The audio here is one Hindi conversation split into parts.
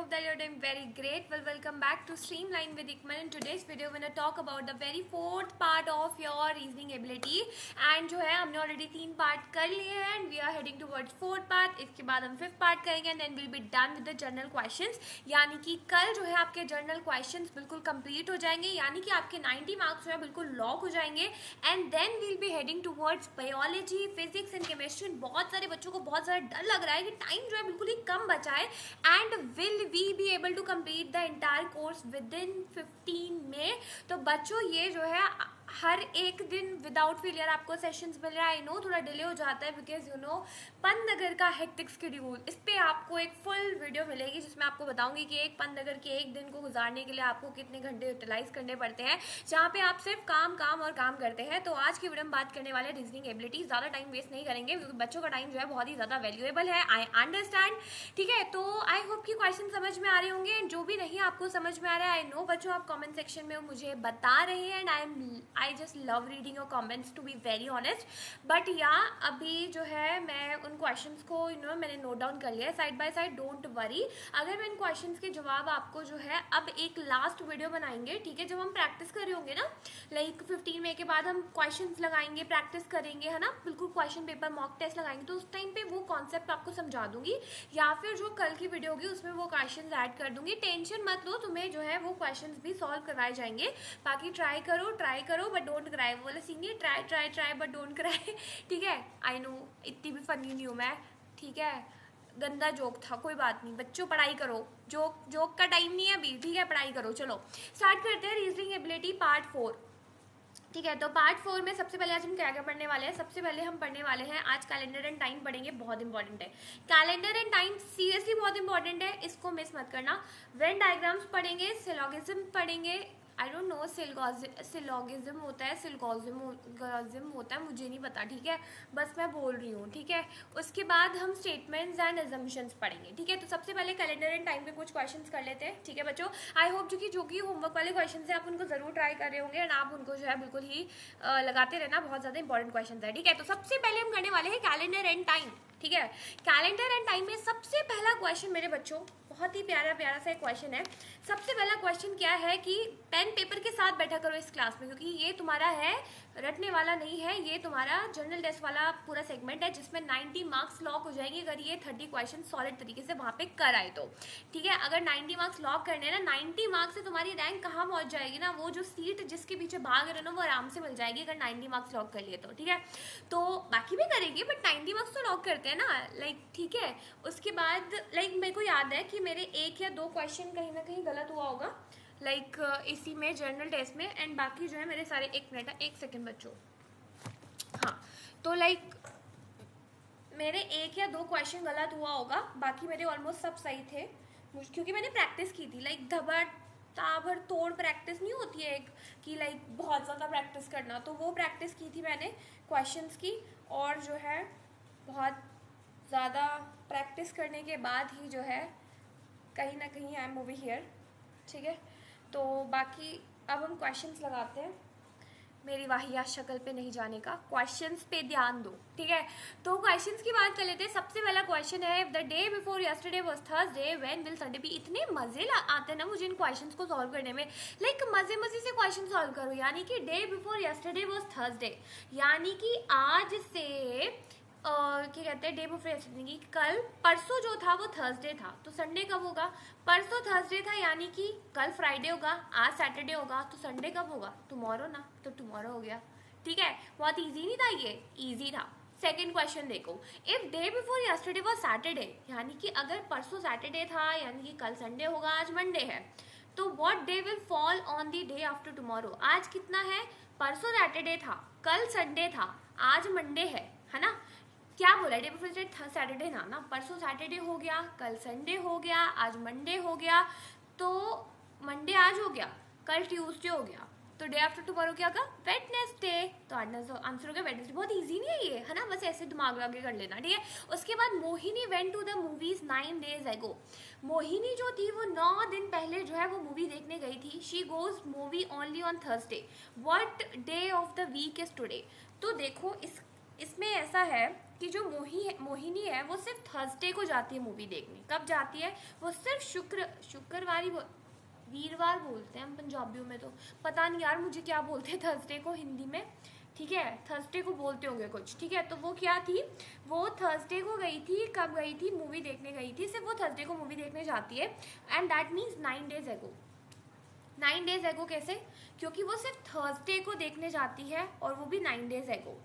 hope that you're doing very great. Well, welcome back to Streamline with Ikman. In today's video, we're gonna talk about the very fourth part of your reasoning ability. And जो है हमने already 3 part कर लिए हैं and we are heading towards fourth part. इसके बाद हम 5th part करेंगे and then we'll be done with the journal questions. यानी कि कल जो है आपके journal questions बिल्कुल complete हो जाएंगे, यानी कि आपके 90 marks जो है बिल्कुल lock हो जाएंगे and then we'll be heading towards biology, physics and chemistry. बहुत सारे बच्चों को बहुत ज़्यादा डर लग रहा है कि टाइम जो है बिल्कुल ही कम बचा है and will we be able to complete the entire course within 15 May. तो बच्चों ये जो है हर एक दिन विदाउट फेलियर आपको सेशंस मिल रहा है. आई नो थोड़ा डिले हो जाता है बिकॉज यू नो पंतनगर का हेक्टिक शेड्यूल. इस पर आपको एक फुल वीडियो मिलेगी जिसमें आपको बताऊंगी कि एक पंतनगर के एक दिन को गुजारने के लिए आपको कितने घंटे यूटिलाइज करने पड़ते हैं, जहाँ पे आप सिर्फ काम और काम करते हैं. तो आज की वीडियो में बात करने वाले रीजनिंग एबिलिटी. ज़्यादा टाइम वेस्ट नहीं करेंगे क्योंकि बच्चों का टाइम जो है बहुत ही ज़्यादा वैल्यूएबल है. आई अंडरस्टैंड, ठीक है. तो आई होप कि क्वेश्चन समझ में आ रहे होंगे. जो भी नहीं आपको समझ में आ रहा है, आई नो बच्चों आप कॉमेंट सेक्शन में मुझे बता रहे हैं and I just love reading your comments to be very honest. But yeah अभी जो है मैं उन क्वेश्चंस को मैंने नोट डाउन कर लिया है side by side. Don't worry. अगर मैं इन क्वेश्चंस के जवाब आपको जो है अब एक लास्ट वीडियो बनाएंगे, ठीक है, जब हम प्रैक्टिस कर रहे होंगे ना, लाइक 15 मई के बाद हम क्वेश्चंस लगाएंगे, प्रैक्टिस करेंगे, है ना, बिल्कुल क्वेश्चन पेपर मॉक टेस्ट लगाएंगे. तो उस टाइम पे वो कॉन्सेप्ट आपको समझा दूंगी या फिर जो कल की वीडियो होगी उसमें वो क्वेश्चन ऐड कर दूंगी. टेंशन मत लो, तुम्हें जो है वो क्वेश्चन भी सॉल्व करवाए जाएंगे. बाकी ट्राई करो बट डोंट क्राई. वो वाला सीन है, ट्राई बट डोंट क्राई. ठीक है, आई नो इतनी भी फनी नहीं हूँ मैं, ठीक है, गंदा जोक था, कोई बात नहीं. बच्चों पढ़ाई करो, जोक का टाइम नहीं है अभी, ठीक है, पढ़ाई करो. चलो स्टार्ट करते हैं रीजनिंग एबिलिटी पार्ट 4. ठीक है, तो पार्ट 4 में सबसे पहले आज हम क्या क्या पढ़ने वाले हैं. सबसे पहले हम पढ़ने वाले हैं आज कैलेंडर एंड टाइम पढ़ेंगे. बहुत इंपॉर्टेंट है कैलेंडर एंड टाइम, सीरियसली बहुत इंपॉर्टेंट है, इसको मिस मत करना. वेन डायग्राम्स पढ़ेंगे, सिलोगिज्म पढ़ेंगे. आई डोंट नो सिलोगिज्म होता है, सिलोगिज्म होता है, मुझे नहीं पता, ठीक है, बस मैं बोल रही हूँ, ठीक है. उसके बाद हम स्टेटमेंट्स एंड अजम्पशंस पढ़ेंगे. ठीक है, तो सबसे पहले कैलेंडर एंड टाइम पे कुछ क्वेश्चंस कर लेते हैं. ठीक है बच्चों, आई होप जो कि होमवर्क वाले क्वेश्चंस हैं आप उनको जरूर ट्राई कर रहे होंगे एंड आप उनको जो है बिल्कुल ही लगाते रहना. बहुत ज़्यादा इंपॉर्टेंट क्वेश्चन है. ठीक है, तो सबसे पहले हम करने वाले हैं कैलेंडर एंड टाइम. ठीक है, कैलेंडर एंड टाइम में सबसे पहला क्वेश्चन मेरे बच्चों बहुत ही प्यारा सा एक क्वेश्चन है. सबसे पहला क्वेश्चन क्या है कि पेन पेपर के साथ बैठा करो इस क्लास में, क्योंकि ये तुम्हारा है, रटने वाला नहीं है, ये तुम्हारा जनरल टेस्ट वाला पूरा सेगमेंट है जिसमें 90 मार्क्स लॉक हो जाएंगे अगर ये 30 क्वेश्चन सॉलिड तरीके से वहाँ पे कर आए तो. ठीक है, अगर 90 मार्क्स लॉक करने हैं ना, 90 मार्क्स से तुम्हारी रैंक कहाँ पहुँच जाएगी ना, वो जो सीट जिसके पीछे भाग रहे हो ना वो आराम से मिल जाएगी अगर 90 मार्क्स लॉक कर लिए तो. ठीक है, तो बाकी भी करेंगे बट 90 मार्क्स तो लॉक करते हैं ना, लाइक, ठीक है. उसके बाद लाइक मेरे को याद है कि मेरे 1 या 2 क्वेश्चन कहीं ना कहीं गलत हुआ होगा, लाइक इसी में जनरल टेस्ट में, एंड बाकी जो है मेरे सारे 1 मिनट है, 1 सेकेंड बच्चों. हाँ, तो लाइक मेरे 1 या 2 क्वेश्चन गलत हुआ होगा, बाकी मेरे ऑलमोस्ट सब सही थे क्योंकि मैंने प्रैक्टिस की थी. लाइक ताबड़ तोड़ प्रैक्टिस नहीं होती है एक कि लाइक बहुत ज़्यादा प्रैक्टिस करना, तो वो प्रैक्टिस की थी मैंने क्वेश्चंस की, और जो है बहुत ज़्यादा प्रैक्टिस करने के बाद ही जो है कहीं ना कहीं आई एम ओवर हियर. ठीक है, तो बाकी अब हम क्वेश्चंस लगाते हैं. मेरी वाहियात शक्ल पे नहीं जाने का, क्वेश्चंस पे ध्यान दो. ठीक है, तो क्वेश्चंस की बात कर लेते हैं. सबसे पहला क्वेश्चन है, the day before yesterday was Thursday, when will Sunday be. इतने मजे आते हैं ना मुझे इन क्वेश्चंस को सॉल्व करने में, लाइक मजे से क्वेश्चन सॉल्व करो. यानी कि day before yesterday was Thursday, यानी कि आज से क्या कहते हैं, डे बिफोर यस्टरडे की कल, परसों जो था वो थर्सडे था, तो संडे कब होगा. परसों थर्सडे था यानी कि कल फ्राइडे होगा, आज सैटरडे होगा, तो संडे कब होगा, टुमारो ना, तो टुमारो हो गया. ठीक है, बहुत इजी नहीं था ये, इजी था. सेकेंड क्वेश्चन देखो, if day before yesterday was Saturday, यानी कि अगर परसों सैटरडे था यानी कि कल संडे होगा, आज मंडे है, तो what day will fall on the day after tomorrow. आज कितना है, परसों सैटरडे था, कल संडे था, आज मंडे है ना. क्या बोला, डे बिफोर सैटरडे था ना, परसों सैटरडे हो गया, कल संडे हो गया, आज मंडे हो गया, तो मंडे आज हो गया, कल ट्यूसडे हो गया, तो डे आफ्टर टुमारो क्या होगा, वेडनेसडे. तो आंसर हो गया वेडनेसडे. बहुत इजी नहीं है ये, है ना, बस ऐसे दिमाग लगा के कर लेना. ठीक है, उसके बाद Mohini went to the movies 9 days ago. Mohini जो थी वो 9 दिन पहले जो है वो मूवी देखने गई थी. She goes movie only on Thursday. What day of the week is today. तो देखो इसमें ऐसा है कि जो मोहिनी है वो सिर्फ थर्सडे को जाती है मूवी देखने। कब जाती है? वो सिर्फ शुक्रवार वीरवार बोलते हैं हम पंजाबियों में, तो पता नहीं यार मुझे क्या बोलते हैं थर्सडे को हिंदी में, ठीक है, थर्सडे को बोलते होंगे कुछ, ठीक है। तो वो क्या थी, वो थर्सडे को गई थी। कब गई थी? मूवी देखने गई थी। सिर्फ वो थर्सडे को मूवी देखने जाती है एंड दैट मीन्स 9 डेज एगो। 9 डेज एगो कैसे? क्योंकि वो सिर्फ थर्सडे को देखने जाती है और वो भी 9 डेज एगो,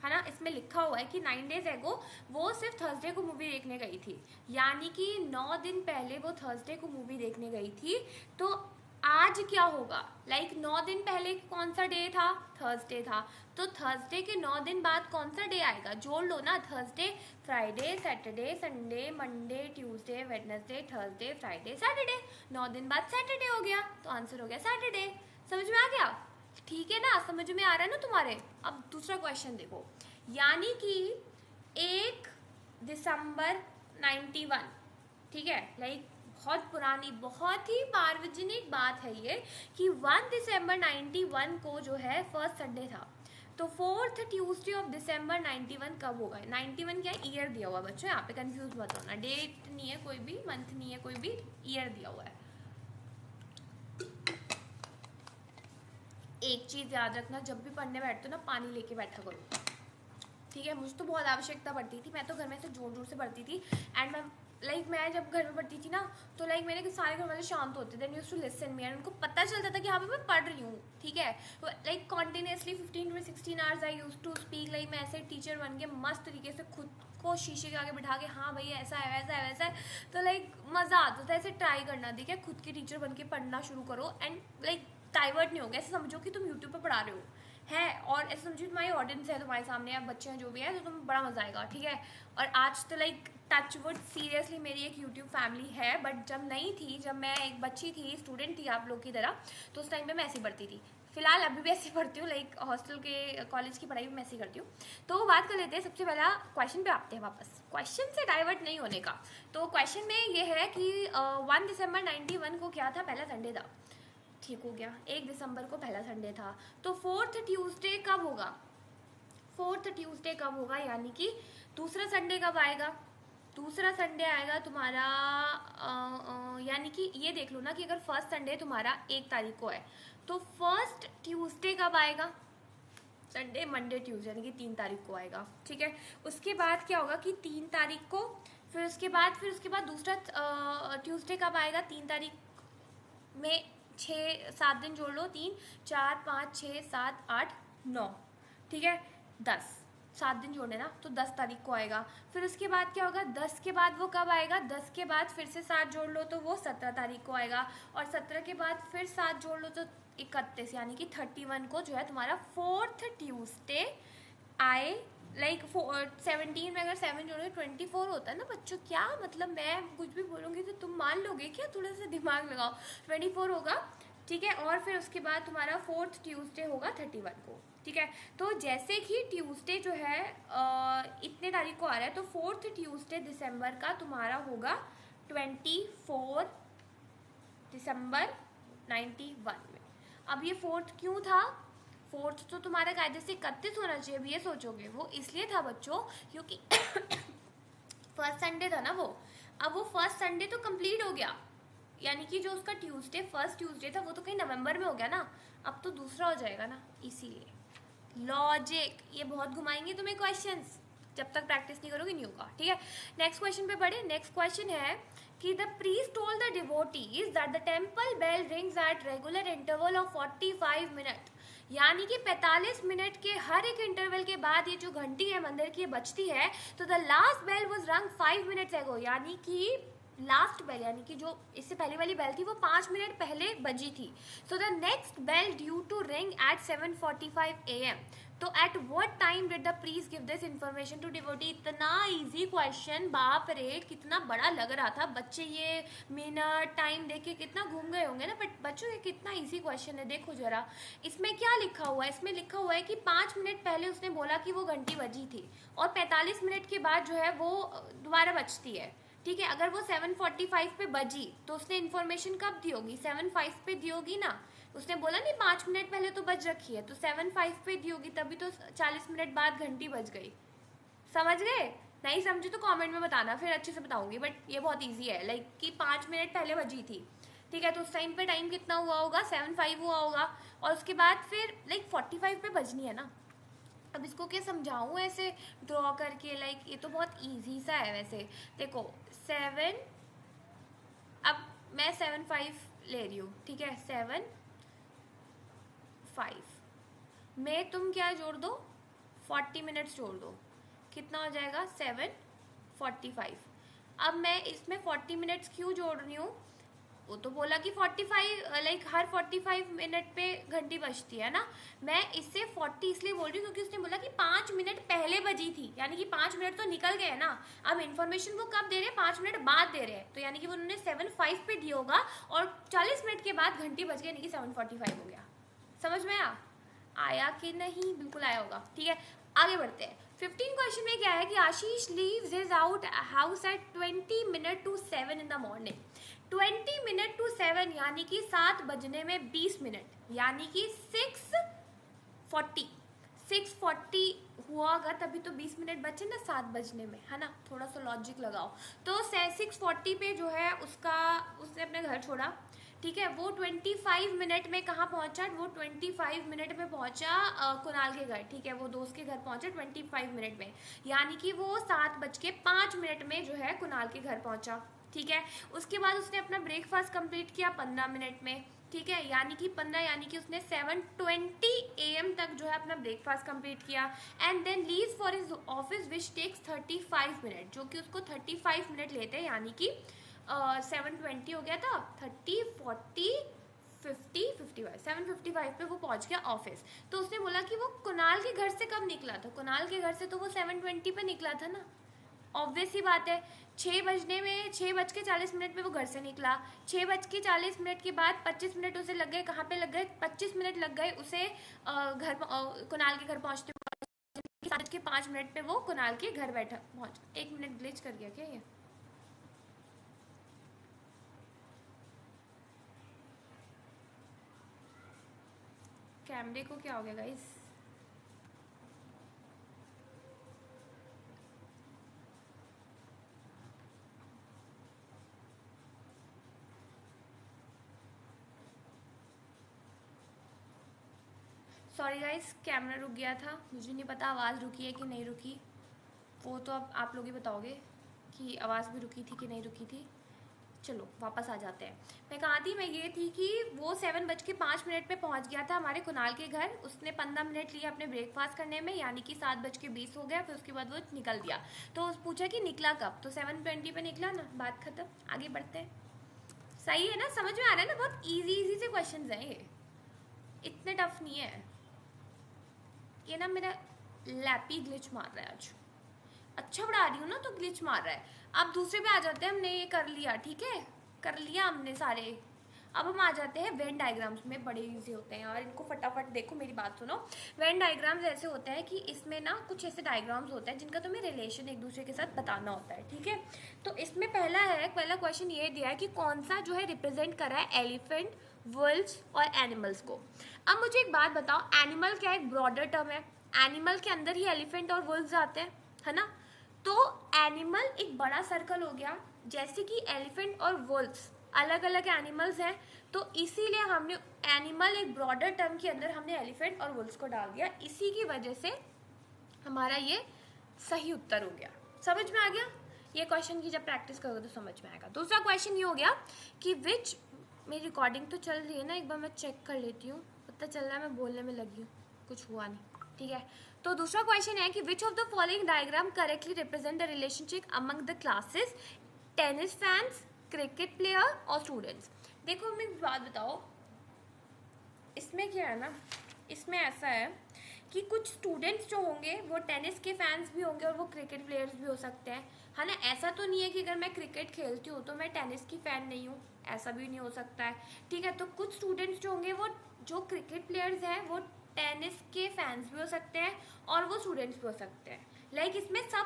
है ना। इसमें लिखा हुआ है कि 9 डेज एगो वो सिर्फ थर्सडे को मूवी देखने गई थी, यानी कि 9 दिन पहले वो थर्सडे को मूवी देखने गई थी। तो आज क्या होगा, लाइक 9 दिन पहले कौन सा डे था? थर्सडे था। तो थर्सडे के 9 दिन बाद कौन सा डे आएगा? जोड़ लो ना, Thursday, Friday, Saturday, Sunday, Monday, Tuesday, Wednesday, Thursday, Friday, Saturday. 9 दिन बाद सैटरडे हो गया, तो आंसर हो गया सैटरडे। समझ में आ गया? ठीक है ना, समझ में आ रहा है ना तुम्हारे। अब दूसरा क्वेश्चन देखो, यानी कि 1 दिसंबर 91, ठीक है, लाइक बहुत पुरानी, बहुत ही सार्वजनिक बात है ये कि 1 दिसंबर 91 को जो है फर्स्ट संडे था। तो 4th ट्यूसडे ऑफ दिसंबर 91 कब होगा? 91 क्या ईयर दिया हुआ है बच्चों, यहाँ पे कंफ्यूज मत होना, डेट नहीं है कोई भी, मंथ नहीं है कोई भी, ईयर दिया हुआ है। एक चीज याद रखना, जब भी पढ़ने बैठते हो ना पानी लेके बैठा करो, ठीक है। मुझे तो बहुत आवश्यकता पड़ती थी, मैं तो घर में से जोर जोर से पढ़ती थी एंड मैं जब घर में पढ़ती थी ना, तो लाइक मेरे सारे घर वाले शांत होते थे, used to listen me, and उनको पता चलता था कि हाँ मैं पढ़ रही हूँ, ठीक है। तो like continuously 15 to 16 hours I used to speak, like मैं ऐसे टीचर बन के मस्त तरीके से खुद को शीशे के आगे बिठा के, हाँ भाई ऐसा है वैसा है वैसा है, तो लाइक मज़ा आता था ऐसे ट्राई करना, देखिए खुद के टीचर बन के पढ़ना शुरू करो एंड लाइक डाइवर्ट नहीं हो गया, ऐसे समझो कि तुम यूट्यूब पर पढ़ा रहे हो है, और ऐसे समझो तुम्हारी ऑडियंस है तुम्हारे सामने, या बच्चे हैं जो भी है, तो तुम्हें बड़ा मजा आएगा, ठीक है। और आज तो लाइक टच वुड सीरियसली मेरी एक यूट्यूब फैमिली है, बट जब नहीं थी, जब मैं एक बच्ची थी, स्टूडेंट थी आप लोग की तरह, तो उस टाइम पे मैं ऐसी पढ़ती थी। फिलहाल अभी भी ऐसी पढ़ती हूँ, लाइक हॉस्टल के कॉलेज की पढ़ाई भी मैं ऐसी करती हूँ। तो बात कर लेते हैं, सबसे पहला क्वेश्चन पे आते हैं वापस, क्वेश्चन से डाइवर्ट नहीं होने का। तो क्वेश्चन में ये है कि 1 दिसंबर 91 को क्या था? पहला संडे था, ठीक हो गया। 1 दिसंबर को पहला संडे था, तो 4th ट्यूसडे कब होगा? 4th ट्यूसडे कब होगा, यानी कि दूसरा संडे कब आएगा? दूसरा संडे आएगा तुम्हारा यानी कि ये देख लो ना कि अगर फर्स्ट संडे तुम्हारा 1 तारीख को है, तो फर्स्ट ट्यूसडे कब आएगा? संडे, मंडे, ट्यूसडे, यानी कि 3 तारीख को आएगा, ठीक है। उसके बाद क्या होगा कि 3 तारीख को, फिर उसके बाद दूसरा ट्यूसडे कब आएगा? 3 तारीख में 6-7 दिन जोड़ लो, 3 4 5 6 7 8 9, ठीक है, 10, 7 दिन जोड़ने ना, तो 10 तारीख को आएगा। फिर उसके बाद क्या होगा? 10 के बाद वो कब आएगा? 10 के बाद फिर से 7 जोड़ लो तो वो 17 तारीख को आएगा, और 17 के बाद फिर 7 जोड़ लो तो 31, यानी कि 31 को जो है तुम्हारा 4th ट्यूसडे आए। लाइक 17 में अगर 7 जोड़ोगे 24 होता है ना बच्चों, क्या मतलब मैं कुछ भी बोलूँगी तो तुम मान लोगे क्या? थोड़ा सा दिमाग लगाओ, 24 होगा, ठीक है। और फिर उसके बाद तुम्हारा 4th ट्यूसडे होगा 31 को, ठीक है। तो जैसे कि ट्यूसडे जो है इतने तारीख को आ रहा है, तो 4th ट्यूसडे दिसंबर का तुम्हारा होगा 24 दिसंबर 91 में। अब ये 4th क्यों था? 4th तो तुम्हारा कायदे से 31 होना चाहिए, अब ये सोचोगे, वो इसलिए था बच्चों क्योंकि फर्स्ट संडे था ना वो। अब वो फर्स्ट संडे तो कंप्लीट हो गया, यानी कि जो उसका ट्यूसडे, फर्स्ट ट्यूसडे था, वो तो कहीं नवंबर में हो गया ना, अब तो दूसरा हो जाएगा ना, इसीलिए लॉजिक। ये बहुत घुमाएंगे तुम्हें क्वेश्चंस, जब तक प्रैक्टिस नहीं करोगे नहीं होगा, ठीक है। नेक्स्ट क्वेश्चन पे पढ़े। नेक्स्ट क्वेश्चन है कि the priest told the devotees that the temple bell rings at regular interval of 45 minute, यानी कि 45 मिनट के हर एक इंटरवल के बाद ये जो घंटी है मंदिर की बजती है। तो द लास्ट बेल वाज रंग 5 मिनट्स एगो, यानी कि लास्ट बेल, यानी कि जो इससे पहले वाली बेल थी वो 5 मिनट पहले बजी थी। So the next bell due to ring at 7:45 AM। तो at what time did the priest give this information to devotee? इतना इजी क्वेश्चन, बाप रे कितना बड़ा लग रहा था, बच्चे ये मिनट टाइम देख के कितना घूम गए होंगे ना, बट बच्चों ये कितना इजी क्वेश्चन है। देखो जरा इसमें क्या लिखा हुआ है, इसमें लिखा हुआ है कि 5 मिनट पहले उसने बोला कि वो घंटी बजी थी, और 45 मिनट के बाद जो है वो दोबारा बजती है, ठीक है। अगर वो 7:45 पे बजी तो उसने इन्फॉर्मेशन कब दी होगी? 7:05 पे दी होगी ना, उसने बोला नहीं 5 मिनट पहले तो बज रखी है, तो 7:05 पे दी होगी, तभी तो 40 मिनट बाद घंटी बज गई। समझ गए? नहीं समझे तो कमेंट में बताना, फिर अच्छे से बताऊंगी, बट ये बहुत इजी है। लाइक कि 5 मिनट पहले बजी थी, ठीक है, तो उस टाइम पे टाइम कितना हुआ होगा, 7:05 हुआ होगा, और उसके बाद फिर लाइक 45 पे बजनी है ना। अब इसको क्या समझाऊँ ऐसे ड्रॉ करके, लाइक ये तो बहुत इजी सा है वैसे। देखो 7, अब मैं 7:05 ले रही हूँ, ठीक है, 7:05 में तुम क्या जोड़ दो, 40 मिनट्स जोड़ दो, कितना हो जाएगा 7:45। अब मैं इसमें 40 मिनट्स क्यों जोड़ रही हूँ, वो तो बोला कि 45 लाइक हर 45 मिनट पे घंटी बजती है ना, मैं इससे 40 इसलिए बोल रही हूँ क्योंकि उसने बोला कि 5 मिनट पहले बजी थी, यानी कि 5 मिनट तो निकल गए ना। अब इन्फॉर्मेशन वो कब दे रहे हैं, 5 मिनट बाद दे रहे हैं, तो यानी कि वो उन्होंने 7:05 पे दिया होगा और 40 मिनट के बाद घंटी बज गई, यानी कि 7:45 हो गया। समझ में आया कि नहीं? बिल्कुल आया होगा, ठीक है। आगे बढ़ते हैं। 15 क्वेश्चन में क्या है कि Ashish leaves his out house at 20 minute to 7 in the morning. 20 minute to 7 यानी कि 7 बजने में 20 मिनट, यानी कि 6:40 हुआ होगा, तभी तो 20 मिनट बचे ना 7 बजने में, है ना। थोड़ा सा लॉजिक लगाओ। तो 6:40 पे जो है उसने अपने घर छोड़ा, ठीक है। वो 25 मिनट में कहाँ पहुंचा, वो 25 मिनट में पहुंचा कुणाल के घर, ठीक है। वो दोस्त के घर पहुंचा 25 मिनट में, यानी कि वो 7:05 में जो है कुणाल के घर पहुंचा, ठीक है। उसके बाद उसने अपना ब्रेकफास्ट कंप्लीट किया 15 मिनट में, ठीक है, यानी कि 15 यानी कि उसने 7:20 AM तक जो है अपना ब्रेकफास्ट कंप्लीट किया। And then leaves for his office which takes 35 minute, जो कि उसको 35 मिनट लेते हैं, यानी कि 7:20 हो गया था, 30 40 50 55 7:55 पे वो पहुंच गया ऑफिस। तो उसने बोला कि वो कुणाल के घर से कब निकला था, कुणाल के घर से तो वो 7:20 पे निकला था ना। ऑब्वियस ही बात है, 6:40 पे वो घर से निकला, 6:40 के बाद 25 मिनट उसे लग गए, कहाँ पे लग गए, 25 मिनट लग गए उसे कुणाल के घर पहुँचते। 7:05 पे वो कुणाल के घर बैठा पहुँच। 1 मिनट ग्लिच कर गया क्या ये? कैमरे को क्या हो गया गाइस? सॉरी गाइस, कैमरा रुक गया था, मुझे नहीं पता आवाज़ रुकी है कि नहीं रुकी, वो तो अब आप लोग ही बताओगे कि आवाज़ भी रुकी थी कि नहीं रुकी थी। चलो वापस आ जाते हैं। मैं कहाँ थी, मैं ये थी कि वो 7:05 पे पहुँच गया था हमारे कुणाल के घर। उसने 15 मिनट लिया अपने ब्रेकफास्ट करने में, यानी कि 7:20 हो गया। फिर उसके बाद वो निकल दिया। तो पूछा कि निकला कब, तो 7:20 पे निकला ना, बात खत्म। आगे बढ़ते हैं। सही है ना, समझ में आ रहा है ना? बहुत ईजी से क्वेश्चन हैं ये, इतने टफ नहीं है। ये ना मेरा लैपी ग्लिच मार रहा है आज, अच्छा पढ़ा रही हूँ ना तो ग्लिच मार रहा है। अब दूसरे पे आ जाते हैं। हमने ये कर लिया, ठीक है, कर लिया हमने सारे। अब हम आ जाते हैं वेन डायग्राम्स में, बड़े इजी होते हैं और इनको फटाफट देखो, मेरी बात सुनो। वेन डायग्राम्स ऐसे होते हैं कि इसमें ना कुछ ऐसे डायग्राम्स होते हैं जिनका तुम्हें रिलेशन एक दूसरे के साथ बताना होता है, ठीक है। तो इसमें पहला क्वेश्चन ये दिया है कि कौन सा जो है रिप्रेजेंट कर रहा है एलिफेंट, वुल्व्स और एनिमल्स को। अब मुझे एक बात बताओ, एनिमल क्या एक ब्रॉडर टर्म है, एनिमल के अंदर ही एलिफेंट और वुल्व्स आते हैं, है ना। तो एनिमल एक बड़ा सर्कल हो गया, जैसे कि एलिफेंट और वुल्व्स अलग अलग एनिमल्स हैं, तो इसीलिए हमने एनिमल एक ब्रॉडर टर्म के अंदर हमने एलिफेंट और वुल्व्स को डाल दिया। इसी की वजह से हमारा ये सही उत्तर हो गया। समझ में आ गया? ये क्वेश्चन की जब प्रैक्टिस करोगे तो समझ में आएगा। दूसरा क्वेश्चन ये हो गया कि विच, मेरी रिकॉर्डिंग तो चल रही है ना, एक बार मैं चेक कर लेती हूँ। पता चल रहा है मैं बोलने में लगी हूँ, कुछ हुआ नहीं, ठीक है। तो दूसरा क्वेश्चन है कि which of the following diagram correctly represent the relationship among the classes, tennis fans, cricket player और स्टूडेंट्स। देखो मैं एक बात बताओ, इसमें क्या है ना, इसमें ऐसा है कि कुछ स्टूडेंट्स जो होंगे वो टेनिस के फैंस भी होंगे और वो क्रिकेट प्लेयर्स भी हो सकते हैं, है ना। ऐसा तो नहीं है कि अगर मैं क्रिकेट खेलती हूँ तो मैं टेनिस की फ़ैन नहीं हूँ, ऐसा भी नहीं हो सकता है, ठीक है। तो कुछ स्टूडेंट्स जो होंगे वो जो क्रिकेट प्लेयर्स हैं वो टेनिस के फैंस भी हो सकते हैं और वो स्टूडेंट्स भी हो सकते हैं। लाइक इसमें सब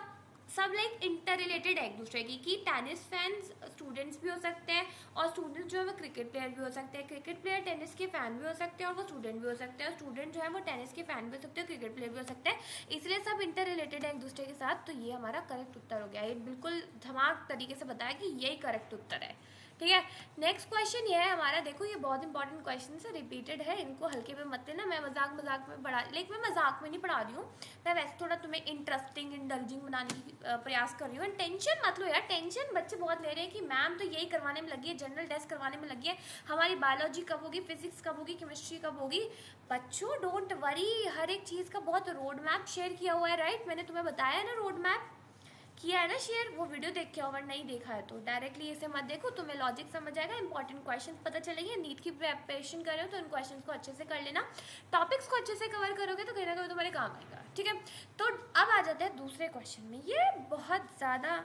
सब लाइक इंटर रिलेटेड है एक दूसरे की, कि टेनिस फैंस स्टूडेंट्स भी हो सकते हैं और स्टूडेंट्स जो है वो क्रिकेट प्लेयर भी हो सकते हैं, क्रिकेट प्लेयर टेनिस के फैन भी हो सकते हैं और वो स्टूडेंट भी हो सकते हैं, और स्टूडेंट जो है वो टेनिस के फैन भी हो सकते हैं, क्रिकेट प्लेयर भी हो सकते हैं, इसलिए सब इंटर रिलेटेड है एक दूसरे के साथ। तो ये हमारा करेक्ट उत्तर हो गया, ये बिल्कुल धमाक तरीके से बताया कि यही करेक्ट उत्तर है। ठीक है, नेक्स्ट क्वेश्चन ये है हमारा, देखो ये बहुत इंपॉर्टेंट क्वेश्चन है, रिपीटेड है, इनको हल्के में मत लेना, मैं मजाक में पढ़ा, लेकिन मैं मजाक में नहीं पढ़ा रही हूँ, मैं वैसे थोड़ा तुम्हें इंटरेस्टिंग इंडल्जिंग बनाने की प्रयास कर रही हूँ। टेंशन मत लो यार, टेंशन बच्चे बहुत ले रहे हैं कि मैम तो यही करवाने में लगी है, जनरल टेस्ट करवाने में लगी है, हमारी बायोलॉजी कब होगी, फिजिक्स कब होगी, केमिस्ट्री कब होगी। बच्चों डोंट वरी, हर एक चीज़ का बहुत रोड मैप शेयर किया हुआ है, राइट, मैंने तुम्हें बताया है ना, रोड मैप किया है ना शेयर, वो वीडियो देख के अगर नहीं देखा है तो डायरेक्टली इसे मत देखो, तुम्हें लॉजिक समझ आएगा, इंपॉर्टेंट क्वेश्चन पता चलेंगे। नीट की प्रिपरेशन कर रहे हो तो इन क्वेश्चंस को अच्छे से कर लेना, टॉपिक्स को अच्छे से कवर करोगे तो कहीं ना कहीं तुम्हारे काम आएगा। ठीक है, तो अब आ जाते हैं दूसरे क्वेश्चन में। ये बहुत ज़्यादा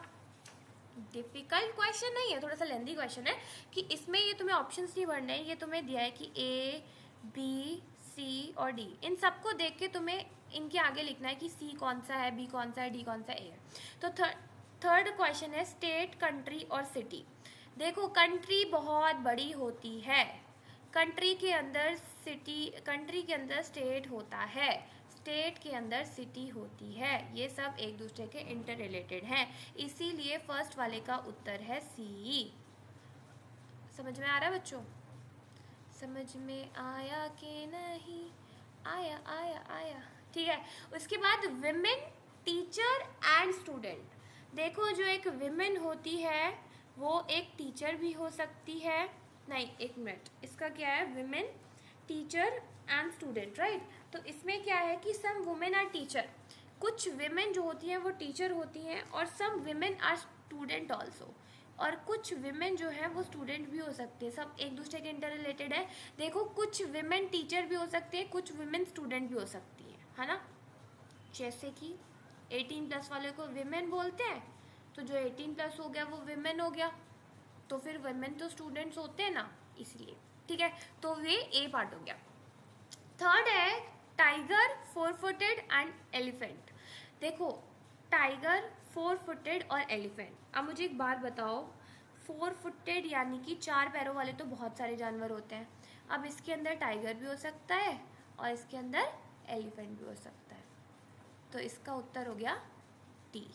डिफिकल्ट क्वेश्चन नहीं है, थोड़ा सा लेंदी क्वेश्चन है, कि इसमें ये तुम्हें ऑप्शंस नहीं भरने हैं, ये तुम्हें दिया है कि ए बी सी और डी, इन सबको देख के तुम्हें इनके आगे लिखना है कि सी कौन सा है, बी कौन सा है, डी कौन सा है, ए है। तो थर्ड क्वेश्चन है स्टेट, कंट्री और सिटी। देखो कंट्री बहुत बड़ी होती है, कंट्री के अंदर सिटी, कंट्री के अंदर स्टेट होता है, स्टेट के अंदर सिटी होती है, ये सब एक दूसरे के इंटर रिलेटेड हैं, इसीलिए फर्स्ट वाले का उत्तर है सी। समझ में आ रहा है बच्चों? समझ में आया कि नहीं? आया आया आया। ठीक है, उसके बाद विमेन, टीचर एंड स्टूडेंट। देखो जो एक विमेन होती है वो एक टीचर भी हो सकती है, नहीं एक मिनट, इसका क्या है, women, teacher and student, right. तो इसमें क्या है कि सम वुमेन आर टीचर, कुछ विमेन जो होती हैं वो टीचर होती हैं, और सम विमेन आर स्टूडेंट ऑल्सो, और कुछ विमेन जो है वो स्टूडेंट भी हो सकते हैं, सब एक दूसरे के इंटर रिलेटेड है। देखो कुछ विमेन टीचर भी हो सकते हैं, कुछ विमेन स्टूडेंट भी हो सकती है ना, जैसे कि 18+ वाले को विमेन बोलते हैं, तो जो 18+ हो गया वो विमेन हो गया, तो फिर विमेन तो स्टूडेंट्स होते हैं ना, इसलिए। ठीक है, तो ये ए पार्ट हो गया। थर्ड है टाइगर, 4-footed एंड एलिफेंट। देखो टाइगर, 4-footed और एलिफेंट, अब मुझे एक बात बताओ, 4-footed यानी कि 4 पैरों वाले तो बहुत सारे जानवर होते हैं, अब इसके अंदर टाइगर भी हो सकता है और इसके अंदर एलिफेंट भी हो सकता है, तो इसका उत्तर हो गया टी।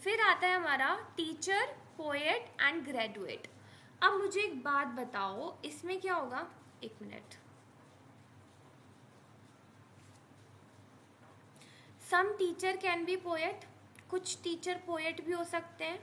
फिर आता है हमारा टीचर, पोएट एंड ग्रेजुएट। अब मुझे एक बात बताओ, इसमें क्या होगा, एक minute, some teacher can be poet, कुछ टीचर पोएट भी हो सकते हैं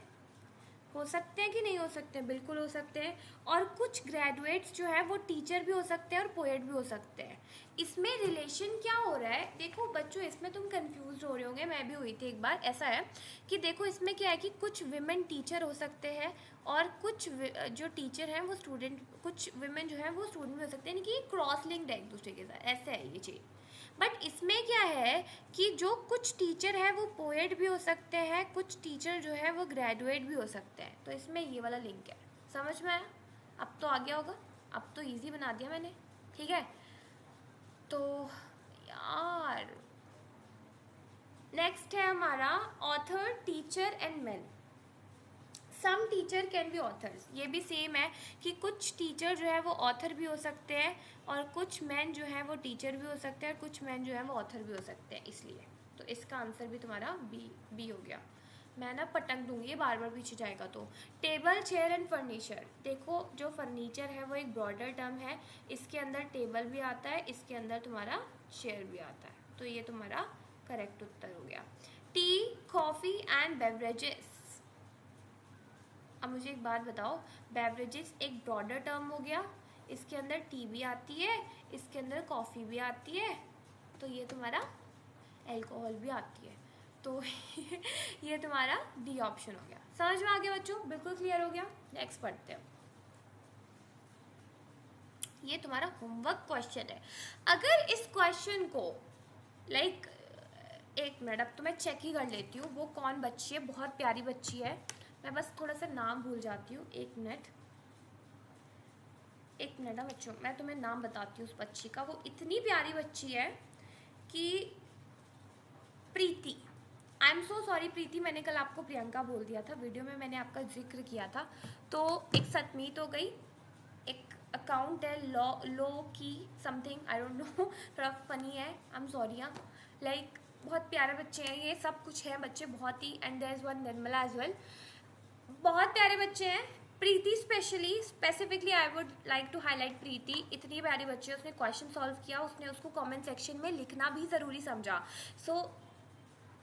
कि नहीं हो सकते, बिल्कुल हो सकते हैं, और कुछ ग्रेजुएट्स जो है वो टीचर भी हो सकते हैं और पोएट भी हो सकते हैं। इसमें रिलेशन क्या हो रहा है, देखो बच्चों इसमें तुम कंफ्यूज हो रहे होंगे, मैं भी हुई थी एक बार। ऐसा है कि देखो इसमें क्या है कि कुछ विमेन टीचर हो सकते हैं और कुछ जो टीचर हैं वो स्टूडेंट, कुछ विमेन जो है वो स्टूडेंट भी हो सकते हैं, यानी कि क्रॉस लिंक्ड है एक दूसरे के साथ, ऐसा है ये चीज़। बट इसमें क्या है कि जो कुछ टीचर है वो पोएट भी हो सकते हैं, कुछ टीचर जो है वो ग्रेजुएट भी हो सकते हैं, तो इसमें ये वाला लिंक है। समझ में आया? अब तो आ गया होगा, अब तो इजी बना दिया मैंने। ठीक है, तो यार नेक्स्ट है हमारा author, teacher and man. Some teacher can be authors, ये भी सेम है कि कुछ टीचर जो है वो ऑथर भी हो सकते हैं और कुछ मैन जो है वो टीचर भी हो सकते हैं और कुछ मैन जो है वो ऑथर भी हो सकते हैं, इसलिए तो इसका आंसर भी तुम्हारा बी हो गया। मैं ना पटक दूंगी बार बार पीछे जाएगा तो। Table, chair and furniture. देखो जो फर्नीचर है वो एक ब्रॉडर टर्म है, इसके अंदर टेबल भी आता है, इसके अंदर तुम्हारा चेयर भी आता है, तो ये तुम्हारा करेक्ट उत्तर हो गया। T, coffee and beverages. अब मुझे एक बात बताओ, बेवरेजेस एक ब्रॉडर टर्म हो गया, इसके अंदर टी भी आती है, इसके अंदर कॉफ़ी भी आती है, तो ये तुम्हारा अल्कोहल भी आती है, तो ये तुम्हारा डी ऑप्शन हो गया। समझ में आ गया बच्चों? बिल्कुल क्लियर हो गया। नेक्स्ट पढ़ते हैं, ये तुम्हारा होमवर्क क्वेश्चन है। अगर इस क्वेश्चन को लाइक एक मिनट, अब तो मैं चेक ही कर लेती हूँ वो कौन बच्ची है, बहुत प्यारी बच्ची है, मैं बस थोड़ा सा नाम भूल जाती हूँ, एक मिनट ना बच्चों, मैं तुम्हें नाम बताती हूँ उस बच्ची का। वो इतनी प्यारी बच्ची है कि प्रीति, आई एम सो सॉरी प्रीति, मैंने कल आपको प्रियंका बोल दिया था, वीडियो में मैंने आपका जिक्र किया था। तो एक सतमीत हो गई, एक अकाउंट है लो की समथिंग, आई डोंट नो, थोड़ा फनी है, आई एम सॉरी। हाँ लाइक बहुत प्यारे बच्चे हैं, ये सब कुछ है बच्चे बहुत ही, and there is one Nirmala as well, बहुत प्यारे बच्चे हैं। Preeti specifically I would like to highlight Preeti, इतनी प्यारी बच्ची है, उसने क्वेश्चन सॉल्व किया, उसने उसको कमेंट सेक्शन में लिखना भी ज़रूरी समझा। सो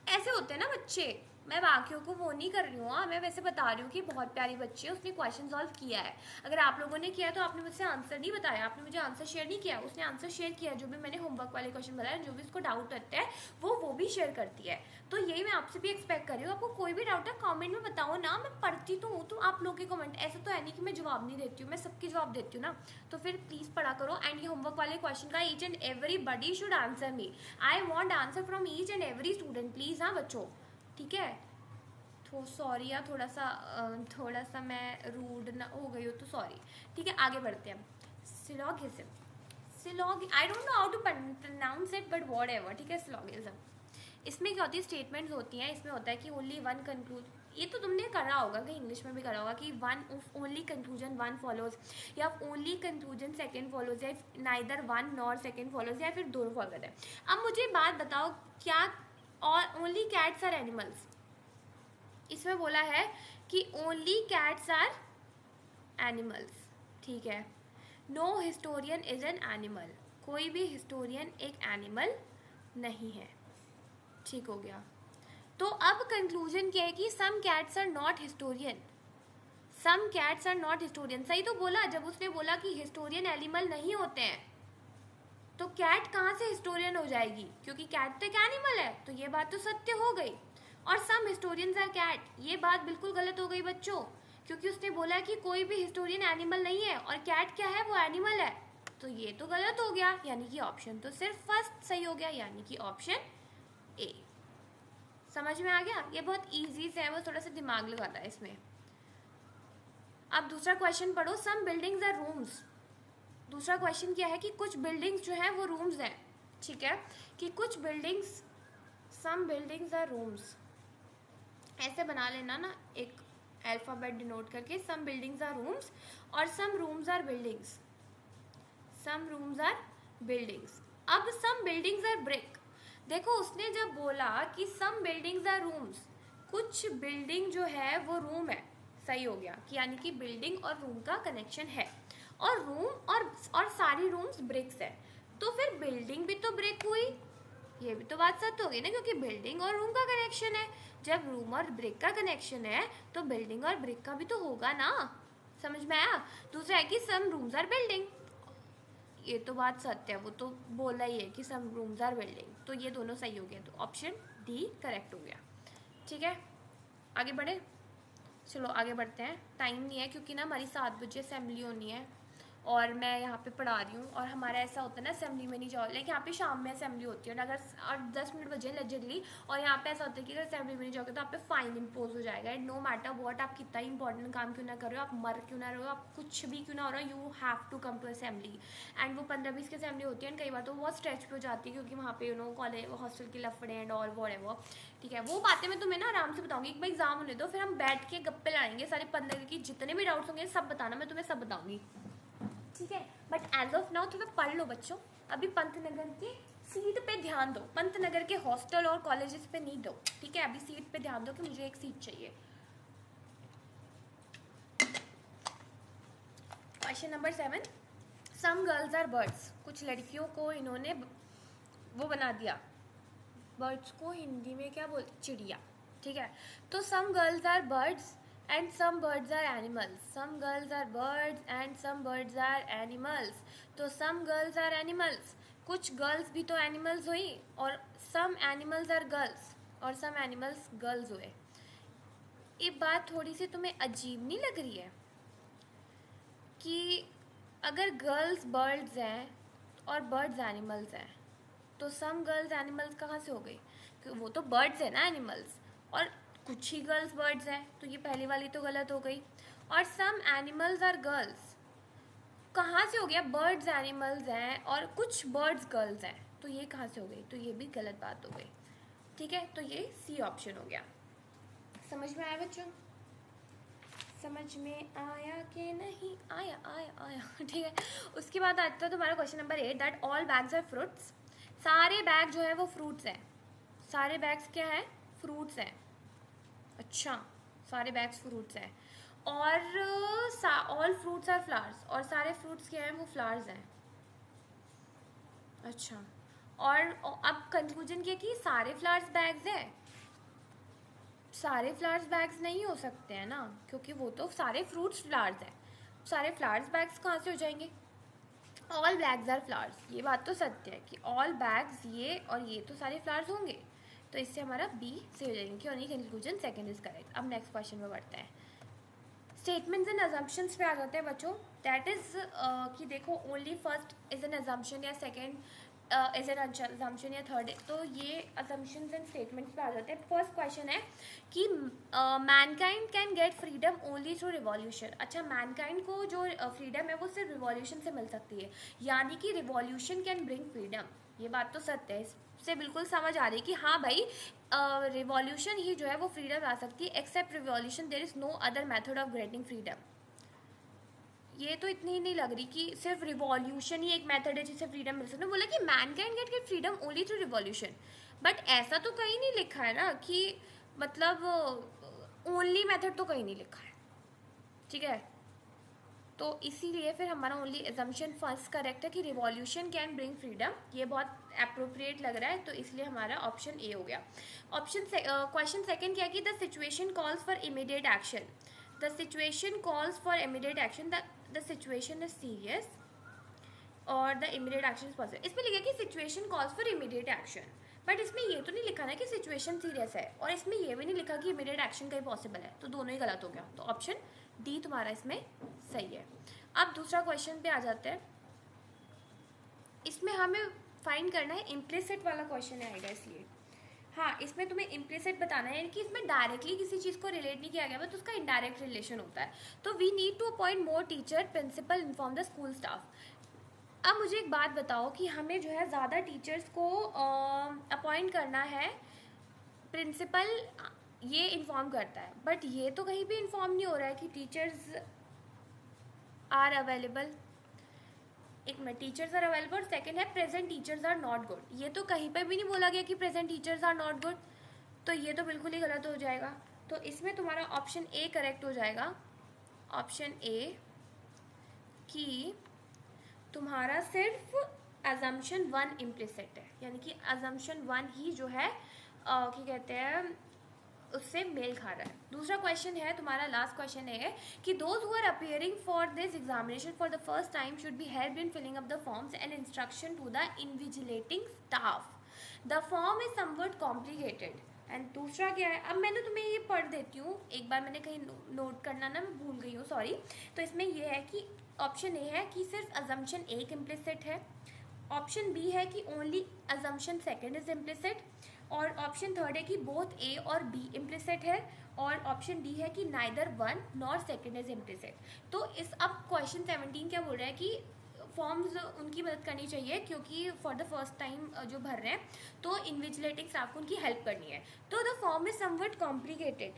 ऐसे होते हैं ना बच्चे, मैं बाकियों को वो नहीं कर रही हूँ, मैं वैसे बता रही हूँ कि बहुत प्यारी बच्ची है, उसने क्वेश्चन सॉल्व किया है। अगर आप लोगों ने किया तो आपने मुझसे आंसर नहीं बताया, आपने मुझे आंसर शेयर नहीं किया, उसने आंसर शेयर किया, जो भी मैंने होमवर्क वाले क्वेश्चन बताया, जो भी उसको डाउट रहता है वो भी शेयर करती है। तो यही मैं आपसे भी एक्सपेक्ट कर रही हूँ, आपको कोई भी डाउट है कॉमेंट में बताओ ना, मैं पढ़ती तो हूँ, तो आप लोग के कमेंट, ऐसा तो है नहीं कि मैं जवाब नहीं देती हूँ, मैं सबके जवाब देती हूँ ना, तो फिर प्लीज़ पढ़ा करो। एंड ये होमवर्क वाले क्वेश्चन का each and everybody should answer me, I want answer from each and every student please. हाँ बच्चों, ठीक है, तो सॉरी यार, थोड़ा सा मैं रूड ना हो गई हो तो सॉरी, ठीक है। आगे बढ़ते हैं। Syllog I don't know how to pronounce it but whatever, ठीक है। सिलॉगिज्म, इसमें क्या होती है, स्टेटमेंट्स होती हैं, इसमें होता है कि ओनली वन कंक्लूड, ये तो तुमने करा होगा कहीं इंग्लिश में भी करा होगा कि one only conclusion one follows, या ओनली कंक्लूजन सेकंड फॉलोज, या neither one nor second follows, या फिर दोनों फॉलो करते हैं। अब मुझे बात बताओ, क्या और ओनली कैट्स आर एनिमल्स, इसमें बोला है कि ओनली कैट्स आर एनिमल्स, ठीक है। No historian is an animal, कोई भी हिस्टोरियन एक एनिमल नहीं है, ठीक हो गया। तो अब कंक्लूजन क्या है कि some cats are not historian, some cats are not historian, सही तो बोला। जब उसने बोला कि हिस्टोरियन एनिमल नहीं होते हैं, तो कैट कहाँ से हिस्टोरियन हो जाएगी, क्योंकि कैट तो एक एनिमल है, तो ये बात तो सत्य हो गई। और सम हिस्टोरियंस आर कैट, ये बात बिल्कुल गलत हो गई बच्चों, क्योंकि उसने बोला कि कोई भी हिस्टोरियन एनिमल नहीं है, और कैट क्या है, वो एनिमल है, तो ये तो गलत हो गया, यानी कि ऑप्शन तो सिर्फ फर्स्ट सही हो गया, यानी कि ऑप्शन ए। समझ में आ गया, ये बहुत इजी से है, वो थोड़ा सा दिमाग लगाता है इसमें। अब दूसरा क्वेश्चन पढ़ो, सम बिल्डिंग्स आर रूम्स, दूसरा क्वेश्चन क्या है कि कुछ बिल्डिंग्स जो है वो रूम्स हैं, ठीक है, कि कुछ buildings, some buildings are rooms, ऐसे बना लेना ना, एक अल्फाबेट डिनोट करके, सम बिल्डिंग्स आर रूम्स और some rooms are buildings, some rooms are buildings. अब सम बिल्डिंग्स आर ब्रिक, देखो उसने जब बोला कि सम बिल्डिंग्स आर रूम्स, कुछ बिल्डिंग जो है वो रूम है, सही हो गया, कि यानी कि बिल्डिंग और रूम का कनेक्शन है, और रूम और सारी रूम्स ब्रिक्स है, तो फिर बिल्डिंग भी तो ब्रिक हुई, ये भी तो बात सत्य हो गई ना, क्योंकि बिल्डिंग और रूम का कनेक्शन है। जब रूम और ब्रिक का कनेक्शन है तो बिल्डिंग और ब्रिक का भी तो होगा ना, समझ में आया। दूसरा है कि सम रूम्स आर बिल्डिंग, ये तो बात सत्य है, वो तो बोला ही है कि सम रूम्स आर बिल्डिंग, तो ये दोनों सही हो गया, तो ऑप्शन डी करेक्ट हो गया, ठीक है। आगे बढ़े, चलो आगे बढ़ते हैं, टाइम नहीं है क्योंकि ना हमारी 7 बजे असेंबली होनी है, और मैं यहाँ पे पढ़ा रही हूँ, और हमारा ऐसा होता है ना असेंबली में नहीं जाओ, लेकिन यहाँ पे शाम में असेंबली होती है, और अगर 10 मिनट बजे लेजिटली, और यहाँ पे ऐसा होता है कि अगर असेंबली में नहीं जाओगे तो आप पे फाइन इम्पोज हो जाएगा, एंड नो मैटर व्हाट, आप कितना इंपॉर्टेंट काम क्यों ना कर रहे हो, आप मर क्यों ना रहे हो, आप कुछ भी क्यों ना हो रहा हो, you have to come to assembly. And वो 15-20 की असेंबली होती है, एंड कई बार तो बहुत स्ट्रेच पे हो जाती है, क्योंकि वहाँ पे कॉलेज हॉस्टल के लफड़े एंड ऑल वो, ठीक है। वो बातें मैं तुम्हें ना आराम से बताऊंगी, एक बार एग्जाम होने दो, फिर हम बैठ के गप्पे लड़ाएंगे, सारे 15 की जितने भी डाउट्स होंगे सब बताना, मैं तुम्हें सब बताऊंगी, ठीक है। बट एज ऑफ नाउ थोड़ा पढ़ लो बच्चों, अभी पंतनगर की सीट पे ध्यान दो, पंतनगर के हॉस्टल और कॉलेजेस पे नहीं दो, ठीक है। अभी सीट पे ध्यान दो कि मुझे एक सीट चाहिए। Question number 7, some girls are birds, कुछ लड़कियों को इन्होंने वो बना दिया, बर्ड्स को हिंदी में क्या बोलते, चिड़िया, ठीक है। तो some girls are birds and some birds are animals, some girls are birds and some birds are animals, तो some girls are animals, कुछ girls भी तो animals हुई, और some animals are girls और some animals girls हुए। ये बात थोड़ी सी तुम्हें अजीब नहीं लग रही है कि अगर गर्ल्स बर्ड्स हैं और बर्ड्स एनिमल्स हैं, तो सम गर्ल्स एनिमल्स कहाँ से हो गई, क्योंकि वो तो बर्ड्स है ना एनिमल्स, और कुछ ही गर्ल्स बर्ड्स हैं, तो ये पहली वाली तो गलत हो गई। और सम एनिमल्स आर गर्ल्स कहाँ से हो गया, बर्ड्स एनिमल्स हैं और कुछ बर्ड्स गर्ल्स हैं, तो ये कहाँ से हो गई, तो ये भी गलत बात हो गई, ठीक है, तो ये सी ऑप्शन हो गया। समझ में आया बच्चों? समझ में आया कि नहीं आया? आया आया ठीक है। उसके बाद आता है तुम्हारा question number 8, that all bags are fruits. सारे बैग जो है वो फ्रूट्स हैं। सारे बैग्स क्या है? फ्रूट्स हैं। अच्छा, सारे बैग्स फ्रूट्स हैं। और ऑल फ्रूट्स आर फ्लावर्स, और सारे फ्रूट्स क्या हैं? वो फ्लावर्स हैं। अच्छा, और अब कंक्लूजन क्या कि सारे फ्लावर्स बैग्स हैं? सारे फ्लावर्स बैग्स नहीं हो सकते हैं ना, क्योंकि वो तो सारे फ्रूट्स फ्लावर्स हैं। सारे फ्लावर्स बैग्स कहाँ से हो जाएंगे? ऑल बैग्स आर फ्लावर्स, ये बात तो सत्य है कि ऑल बैग्स ये और ये तो सारे फ्लावर्स होंगे, तो इससे हमारा बी से हो जाएंगे कि only conclusion second is correct. अब नेक्स्ट क्वेश्चन में बढ़ते हैं। स्टेटमेंट्स एंड अजम्पशंस पे आ जाते हैं बच्चों। दैट इज कि देखो only first is an assumption या सेकंड इज एन अजम्पशन या थर्ड, तो ये अजम्पशंस एंड स्टेटमेंट्स पे आ जाते हैं। फर्स्ट क्वेश्चन है कि Mankind can get freedom only through revolution. अच्छा, मैनकाइंड को जो फ्रीडम है वो सिर्फ रिवॉल्यूशन से मिल सकती है, यानी कि रिवॉल्यूशन कैन ब्रिंग फ्रीडम। ये बात तो सत्य है, इससे बिल्कुल समझ आ रही है कि हाँ भाई रिवॉल्यूशन ही जो है वो फ्रीडम ला सकती है। Except revolution there is no other method of getting freedom. ये तो इतनी ही नहीं लग रही कि सिर्फ रिवॉल्यूशन ही एक मेथड है जिससे फ्रीडम मिल सकती है। बोला कि man can get freedom only through revolution, but ऐसा तो कहीं नहीं लिखा है ना कि मतलब ओनली मेथड तो कहीं नहीं लिखा है। ठीक है, तो इसीलिए फिर हमारा ओनली एजम्पशन फर्स्ट करेक्ट है कि रिवॉल्यूशन कैन ब्रिंग फ्रीडम। ये बहुत अप्रोप्रिएट लग रहा है, तो इसलिए हमारा ऑप्शन ए हो गया। ऑप्शन क्वेश्चन सेकंड क्या है कि the situation calls for immediate action. The situation calls for immediate action, the situation is serious और the immediate action is possible. इसमें लिखा कि situation calls for immediate action, but इसमें ये तो नहीं लिखा ना कि सिचुएशन सीरियस है, और इसमें ये भी नहीं लिखा कि इमीडिएट एक्शन कहीं पॉसिबल है, तो दोनों ही गलत हो गया। तो ऑप्शन डी तुम्हारा इसमें सही है। अब दूसरा क्वेश्चन पे आ जाते हैं। इसमें हमें फाइंड करना है इम्प्लिसिट वाला क्वेश्चन आएगा, इसलिए हाँ इसमें तुम्हें इम्प्लिसिट बताना है, यानी कि इसमें डायरेक्टली किसी चीज़ को रिलेट नहीं किया गया तो उसका इनडायरेक्ट रिलेशन होता है। तो we need to appoint more teacher, principal, inform the school staff. अब मुझे एक बात बताओ कि हमें जो है ज़्यादा टीचर्स को अपॉइंट करना है, प्रिंसिपल ये इन्फॉर्म करता है, बट ये तो कहीं भी इन्फॉर्म नहीं हो रहा है कि टीचर्स आर अवेलेबल। एक में टीचर्स आर अवेलेबल, सेकंड है present teachers are not good. ये तो कहीं पर भी नहीं बोला गया कि present teachers are not good, तो ये तो बिल्कुल ही गलत हो जाएगा। तो इसमें तुम्हारा ऑप्शन ए करेक्ट हो जाएगा। ऑप्शन ए कि तुम्हारा सिर्फ अजम्पशन 1 इम्प्लिसिट है, यानी कि अजम्पशन 1 ही जो है क्या कहते हैं उससे मेल खा रहा है। दूसरा क्वेश्चन है तुम्हारा, लास्ट क्वेश्चन है कि those who are appearing for this examination for the first time should be helped in filling up the forms and instruction to the invigilating staff. The form is somewhat complicated. And दूसरा क्या है, अब मैंने तुम्हें ये पढ़ देती हूँ, एक बार मैंने कहीं नोट करना ना मैं भूल गई हूँ, सॉरी। तो इसमें यह है कि ऑप्शन ए है कि सिर्फ अजम्पशन एक इम्प्लिसिट है, ऑप्शन बी है कि only assumption second is implicit, और ऑप्शन थर्ड है कि बोथ ए और बी इम्प्लिसिट है, और ऑप्शन डी है कि neither 1 nor second is implicit. तो इस अब क्वेश्चन 17 क्या बोल रहा है कि फॉर्म्स उनकी मदद करनी चाहिए, क्योंकि फॉर द फर्स्ट टाइम जो भर रहे हैं तो इन्विजिलेटिंग स्टाफ को उनकी हेल्प करनी है। तो the form is somewhat complicated,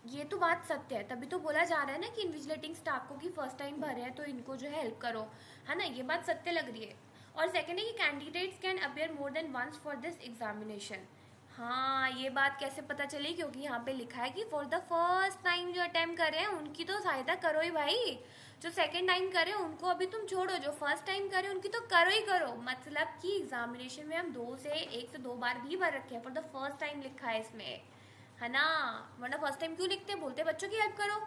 ये तो बात सत्य है, तभी तो बोला जा रहा है ना कि इन्विजिलेटिंग स्टाफ को कि फर्स्ट टाइम भर रहे हैं तो इनको जो है हेल्प करो, है ना, ये बात सत्य लग रही है। और सेकेंड है कि candidates can appear more than once for this examination. हाँ, ये बात कैसे पता चली, क्योंकि यहाँ पे लिखा है कि फॉर द फर्स्ट टाइम जो अटेम्प्ट कर रहे हैं उनकी तो सहायता करो ही भाई। जो सेकंड टाइम करे उनको अभी तुम छोड़ो, जो फर्स्ट टाइम करे उनकी तो करो ही करो। मतलब कि एग्जामिनेशन में हम 1 से 2 बार भी भर रखे हैं, फॉर द फर्स्ट टाइम लिखा है इसमें, है ना, वरना फर्स्ट टाइम क्यों लिखते हैं, बोलते बच्चों की हेल्प करो।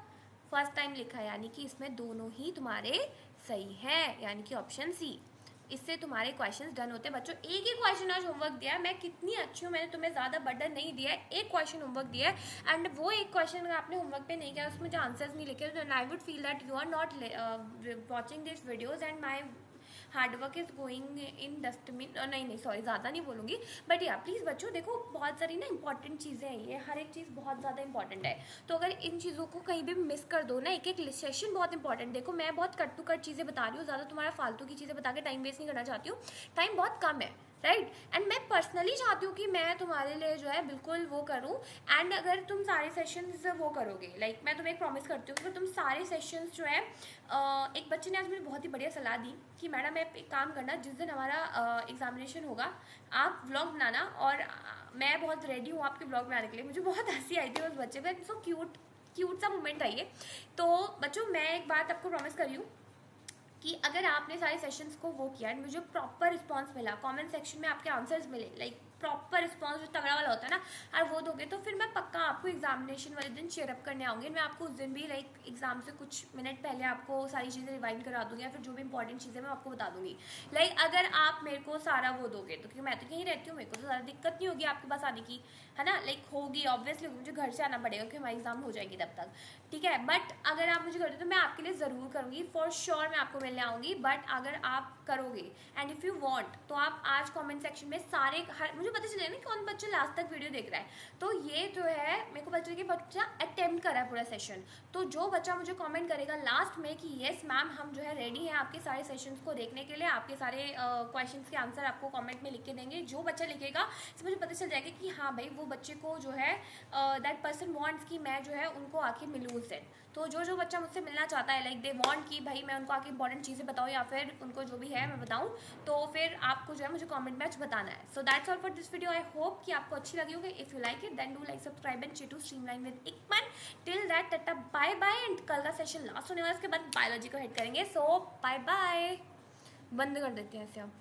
फर्स्ट टाइम लिखा है, यानी कि इसमें दोनों ही तुम्हारे सही है, यानी कि ऑप्शन सी। इससे तुम्हारे क्वेश्चंस डन होते हैं बच्चों। एक ही क्वेश्चन आज होमवर्क दिया है, मैं कितनी अच्छी हूँ, मैंने तुम्हें ज़्यादा बर्डन नहीं दिया है, एक क्वेश्चन होमवर्क दिया है, एंड वो एक क्वेश्चन अगर आपने होमवर्क पे नहीं किया, उसमें जो आंसर्स नहीं लिखे, तो I would feel that you are not watching this videos and my hard work is going in dustbin. नहीं सॉरी, ज़्यादा नहीं बोलूँगी, बट या प्लीज़ बच्चों देखो, बहुत सारी ना इंपॉर्टेंट चीज़ें हैं, ये हर एक चीज़ बहुत ज़्यादा इंपॉर्टेंट है। तो अगर इन चीज़ों को कहीं भी मिस कर दो ना, एक एक सेशन बहुत इंपॉर्टेंट। देखो मैं बहुत कट टू कट चीज़ें बता रही हूँ, ज़्यादा तुम्हारा फालतू की चीज़ें बता के टाइम वेस्ट नहीं करना चाहती हूँ, टाइम बहुत कम है, राइट। एंड मैं पर्सनली चाहती हूँ कि मैं तुम्हारे लिए जो है बिल्कुल वो करूँ। एंड अगर तुम सारे सेशंस वो करोगे, लाइक मैं तुम्हें एक प्रॉमिस करती हूँ कि तुम सारे सेशंस जो है, एक बच्चे ने आज मुझे बहुत ही बढ़िया सलाह दी कि मैडम आप एक काम करना, जिस दिन हमारा एग्जामिनेशन होगा आप व्लॉग बनाना, और मैं बहुत रेडी हूँ आपके व्लॉग बनाने के लिए। मुझे बहुत हंसी आई थी उस बच्चे पे, सो क्यूट क्यूट सा मोमेंट है ये। तो बच्चों मैं एक बात आपको प्रॉमिस कर रही हूँ कि अगर आपने सारे सेशंस को वो किया एंड मुझे प्रॉपर रिस्पांस मिला, कमेंट सेक्शन में आपके आंसर्स मिले, लाइक प्रॉपर रिस्पांस जो तगड़ा वाला होता है ना, और वो दोगे, तो फिर मैं पक्का आपको एग्जामिनेशन वाले दिन चेयरअप करने आऊँगी। मैं आपको उस दिन भी लाइक एग्जाम से कुछ मिनट पहले आपको सारी चीज़ें रिवाइंड करा दूँगी, या फिर जो भी इंपॉर्टेंट चीज़ें मैं आपको बता दूँगी। लाइक अगर आप मेरे को सारा वो दोगे, तो क्योंकि मैं तो यहीं रहती हूँ, मेरे को तो ज़्यादा दिक्कत नहीं होगी आपके पास आने की, है ना। लाइक होगी ऑब्वियसली, मुझे घर से आना पड़ेगा क्योंकि हमारी एग्जाम हो जाएगी तब तक, ठीक है। बट अगर आप मुझे करते तो मैं आपके लिए ज़रूर करूँगी, फॉर श्योर मैं आपको मिलने आऊँगी। बट अगर आप करोगे एंड इफ़ यू वांट, तो आप आज कमेंट सेक्शन में सारे मुझे पता चलेगा ना कौन बच्चा लास्ट तक वीडियो देख रहा है। तो ये जो है मेरे को पता चलेगा बच्चा अटेम्प्ट कर रहा है पूरा सेशन। तो जो बच्चा मुझे कमेंट करेगा लास्ट में कि येस मैम हम जो है रेडी हैं आपके सारे सेशंस को देखने के लिए, आपके सारे क्वेश्चंस के आंसर आपको कमेंट में लिख के देंगे, जो बच्चा लिखेगा तो मुझे पता चल जाएगा कि हाँ भाई वो बच्चे को जो है दैट पर्सन वांट्स कि मैं जो है उनको आके मिलूँ उससे। तो जो बच्चा मुझसे मिलना चाहता है, लाइक दे वांट कि भाई मैं उनको आके इंपॉर्टेंट चीज़ें बताऊँ, या फिर उनको जो भी है मैं बताऊँ, तो फिर आपको जो है मुझे कमेंट में बताना है। So that's all for this video. I hope कि आपको अच्छी लगी होगी। If you like it then do like subscribe and to streamline with इकमन। Till that tata bye bye. And कल का सेशन लास्ट होने वाला, उसके बाद बायोलॉजी को हिट करेंगे। सो बाय बाय, बंद कर देते हैं ऐसे अब।